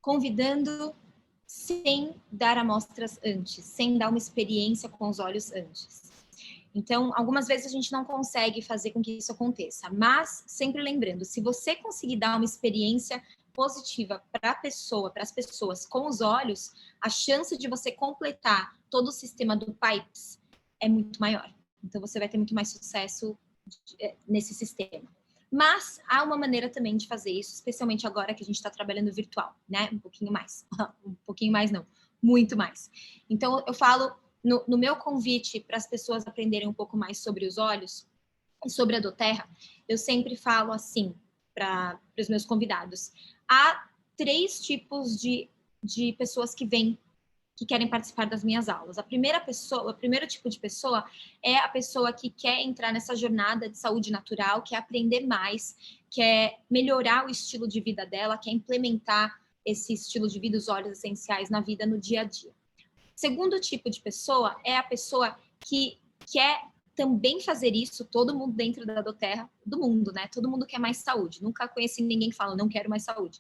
convidando sem dar amostras antes, sem dar uma experiência com os olhos antes. Então, algumas vezes a gente não consegue fazer com que isso aconteça, mas sempre lembrando, se você conseguir dar uma experiência positiva para a pessoa, para as pessoas com os olhos, a chance de você completar todo o sistema do PIPES é muito maior. Então, você vai ter muito mais sucesso nesse sistema. Mas há uma maneira também de fazer isso, especialmente agora que a gente está trabalhando virtual, né? Um pouquinho mais. Um pouquinho mais não, muito mais. Então, eu falo no meu convite para as pessoas aprenderem um pouco mais sobre os olhos e sobre a doTERRA, eu sempre falo assim para os meus convidados. Há 3 tipos de pessoas que vêm, que querem participar das minhas aulas. O primeiro tipo de pessoa é a pessoa que quer entrar nessa jornada de saúde natural, quer aprender mais, quer melhorar o estilo de vida dela, quer implementar esse estilo de vida, os óleos essenciais na vida, no dia a dia. Segundo tipo de pessoa é a pessoa que quer também fazer isso, todo mundo dentro da doTERRA, do mundo, né? Todo mundo quer mais saúde. Nunca conheci ninguém que fala, não quero mais saúde.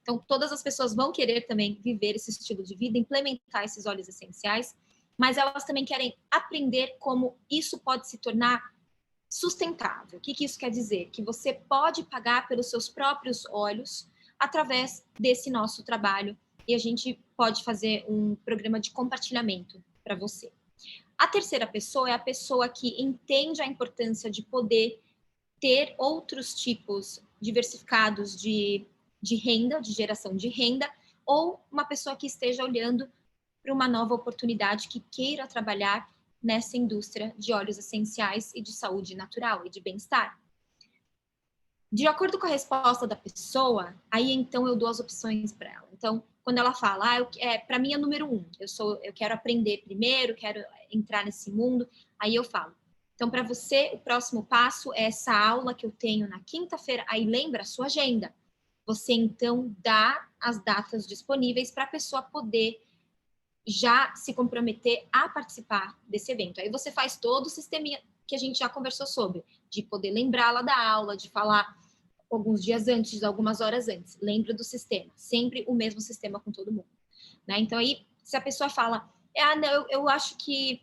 Então, todas as pessoas vão querer também viver esse estilo de vida, implementar esses óleos essenciais, mas elas também querem aprender como isso pode se tornar sustentável. O que isso quer dizer? Que você pode pagar pelos seus próprios óleos através desse nosso trabalho e a gente pode fazer um programa de compartilhamento para você. A terceira pessoa é a pessoa que entende a importância de poder ter outros tipos diversificados de renda, de geração de renda, ou uma pessoa que esteja olhando para uma nova oportunidade, que queira trabalhar nessa indústria de óleos essenciais e de saúde natural e de bem-estar. De acordo com a resposta da pessoa, aí então eu dou as opções para ela. Então, quando ela fala, para mim é número 1, eu quero aprender primeiro, quero entrar nesse mundo, aí eu falo. Então, para você, o próximo passo é essa aula que eu tenho na quinta-feira, aí lembra a sua agenda. Você, então, dá as datas disponíveis para a pessoa poder já se comprometer a participar desse evento. Aí você faz todo o sisteminha que a gente já conversou sobre, de poder lembrá-la da aula, de falar alguns dias antes, algumas horas antes. Lembra do sistema, sempre o mesmo sistema com todo mundo. Né? Então, aí, se a pessoa fala, não, eu acho que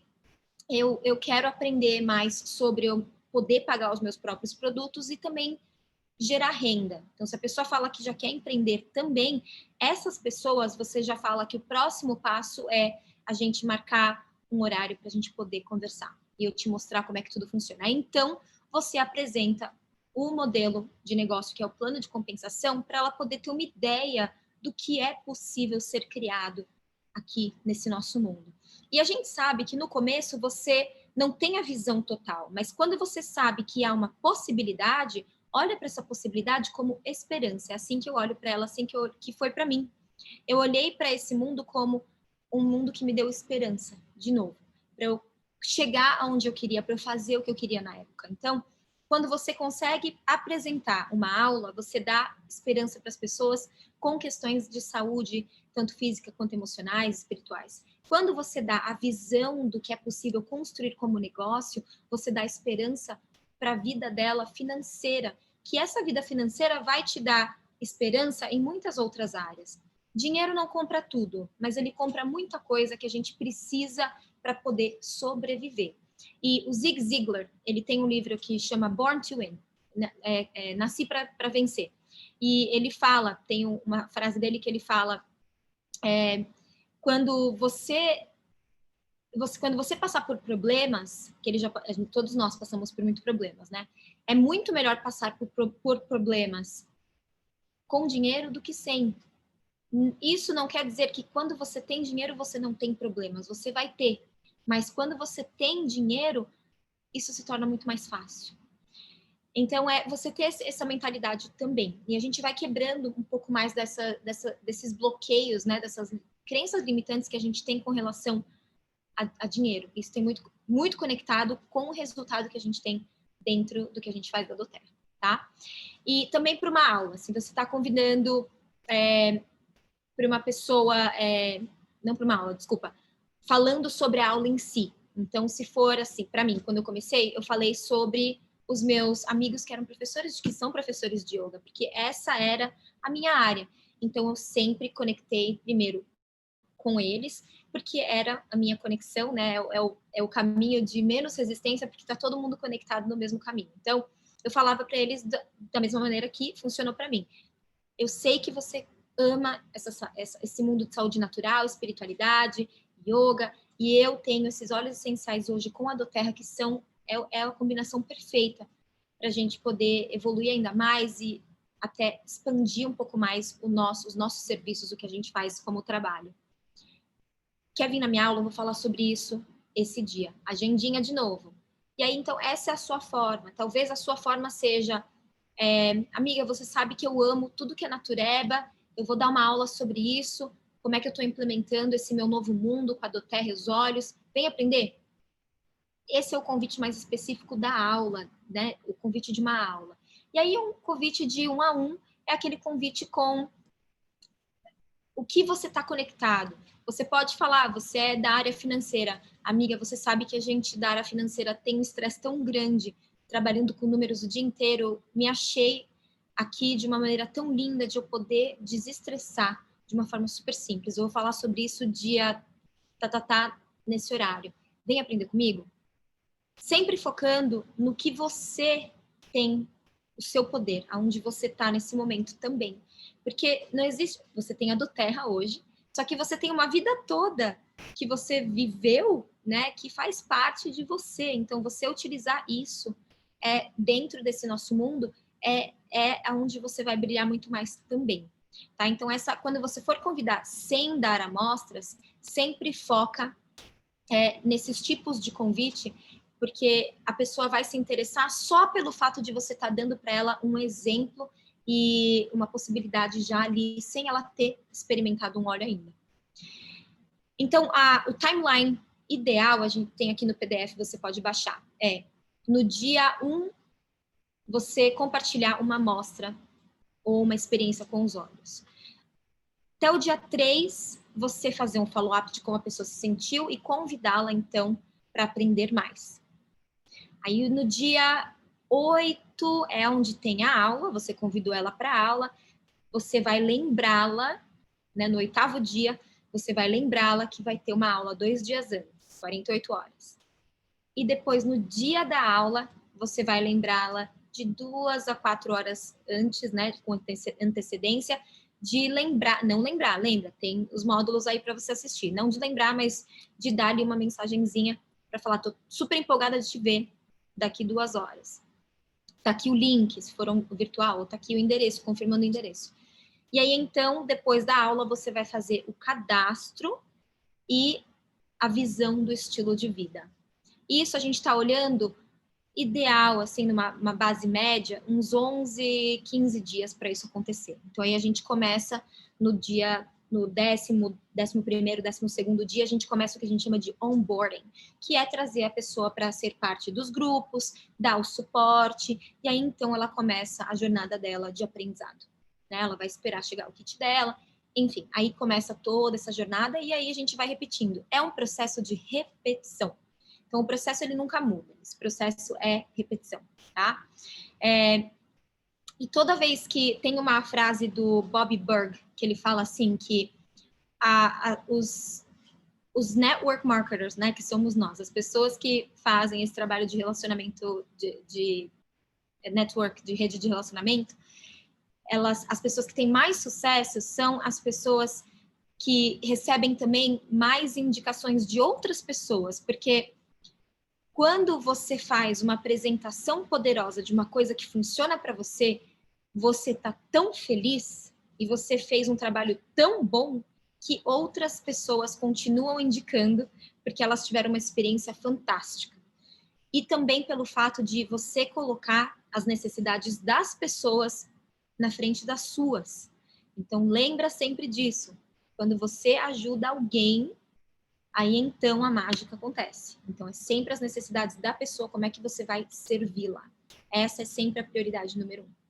eu quero aprender mais sobre eu poder pagar os meus próprios produtos e também gerar renda. Então, se a pessoa fala que já quer empreender também, essas pessoas, você já fala que o próximo passo é a gente marcar um horário para a gente poder conversar e eu te mostrar como é que tudo funciona. Então, você apresenta o modelo de negócio, que é o plano de compensação, para ela poder ter uma ideia do que é possível ser criado aqui nesse nosso mundo. E a gente sabe que no começo você não tem a visão total, mas quando você sabe que há uma possibilidade, olha para essa possibilidade como esperança. É assim que eu olho para ela, assim que foi para mim. Eu olhei para esse mundo como um mundo que me deu esperança, de novo, para eu chegar aonde eu queria, para eu fazer o que eu queria na época. Então, quando você consegue apresentar uma aula, você dá esperança para as pessoas com questões de saúde, tanto física quanto emocionais, espirituais. Quando você dá a visão do que é possível construir como negócio, você dá esperança para a vida dela financeira, que essa vida financeira vai te dar esperança em muitas outras áreas. Dinheiro não compra tudo, mas ele compra muita coisa que a gente precisa para poder sobreviver. E o Zig Ziglar, ele tem um livro que chama Born to Win, Nasci para Vencer. E ele fala, tem uma frase dele que ele fala, quando você passar por problemas, que todos nós passamos por muitos problemas, né? É muito melhor passar por problemas com dinheiro do que sem. Isso não quer dizer que quando você tem dinheiro, você não tem problemas. Você vai ter. Mas quando você tem dinheiro, isso se torna muito mais fácil. Então, você ter essa mentalidade também. E a gente vai quebrando um pouco mais desses bloqueios, né? Dessas crenças limitantes que a gente tem com relação a dinheiro. Isso tem muito, muito conectado com o resultado que a gente tem dentro do que a gente faz da doTERRA, tá? E também para uma aula, se você está convidando para uma pessoa, não para uma aula, desculpa, falando sobre a aula em si. Então, se for assim, para mim, quando eu comecei, eu falei sobre os meus amigos que eram professores, que são professores de yoga, porque essa era a minha área. Então, eu sempre conectei primeiro com eles, porque era a minha conexão, né? É o caminho de menos resistência, porque está todo mundo conectado no mesmo caminho. Então, eu falava para eles da mesma maneira que funcionou para mim. Eu sei que você ama esse mundo de saúde natural, espiritualidade, yoga, e eu tenho esses óleos essenciais hoje com a doTERRA que é a combinação perfeita para a gente poder evoluir ainda mais e até expandir um pouco mais os nossos serviços, o que a gente faz como trabalho. Quer vir na minha aula? Eu vou falar sobre isso esse dia. Agendinha de novo. E aí, então, essa é a sua forma. Talvez a sua forma seja, amiga, você sabe que eu amo tudo que é natureba, eu vou dar uma aula sobre isso, como é que eu estou implementando esse meu novo mundo com a doTERRA e os olhos. Vem aprender? Esse é o convite mais específico da aula, né? O convite de uma aula. E aí, um convite de 1 a 1 é aquele convite com o que você está conectado. Você pode falar, você é da área financeira. Amiga, você sabe que a gente da área financeira tem um estresse tão grande, trabalhando com números o dia inteiro. Me achei aqui de uma maneira tão linda de eu poder desestressar de uma forma super simples. Eu vou falar sobre isso dia nesse horário. Vem aprender comigo? Sempre focando no que você tem o seu poder, aonde você está nesse momento também. Porque não existe, você tem a doTERRA hoje, só que você tem uma vida toda que você viveu, né, que faz parte de você. Então, você utilizar isso dentro desse nosso mundo é aonde você vai brilhar muito mais também. Tá? Então, quando você for convidar sem dar amostras, sempre foca nesses tipos de convite, porque a pessoa vai se interessar só pelo fato de você estar dando para ela um exemplo e uma possibilidade já ali, sem ela ter experimentado um óleo ainda. Então, o timeline ideal, a gente tem aqui no PDF, você pode baixar, no dia 1, você compartilhar uma amostra ou uma experiência com os olhos. Até o dia 3, você fazer um follow-up de como a pessoa se sentiu e convidá-la, então, para aprender mais. Aí, no dia 8 é onde tem a aula, você convidou ela para a aula, você vai lembrá-la, né, no 8º dia, você vai lembrá-la que vai ter uma aula 2 dias antes, 48 horas. E depois, no dia da aula, você vai lembrá-la de 2 a 4 horas antes, né, com antecedência, de lembrar, lembra, tem os módulos aí para você assistir, não de lembrar, mas de dar-lhe uma mensagenzinha para falar, tô super empolgada de te ver daqui 2 horas. Tá aqui o link, se for um virtual, tá aqui o endereço, confirmando o endereço. E aí, então, depois da aula, você vai fazer o cadastro e a visão do estilo de vida. Isso a gente está olhando ideal, assim, numa base média, uns 11, 15 dias para isso acontecer. Então, aí a gente começa no 11º, 12º dia, a gente começa o que a gente chama de onboarding, que é trazer a pessoa para ser parte dos grupos, dar o suporte, e aí, então, ela começa a jornada dela de aprendizado. Né? Ela vai esperar chegar o kit dela, enfim, aí começa toda essa jornada, e aí a gente vai repetindo. É um processo de repetição. Então, o processo, ele nunca muda. Esse processo é repetição, tá? E toda vez que tem uma frase do Bob Burg, que ele fala assim, que os network marketers, né, que somos nós, as pessoas que fazem esse trabalho de relacionamento, de network, de rede de relacionamento, as pessoas que têm mais sucesso são as pessoas que recebem também mais indicações de outras pessoas, porque quando você faz uma apresentação poderosa de uma coisa que funciona para você, você está tão feliz e você fez um trabalho tão bom que outras pessoas continuam indicando porque elas tiveram uma experiência fantástica. E também pelo fato de você colocar as necessidades das pessoas na frente das suas. Então, lembra sempre disso. Quando você ajuda alguém, aí então a mágica acontece. Então, é sempre as necessidades da pessoa, como é que você vai servi-la. Essa é sempre a prioridade número 1.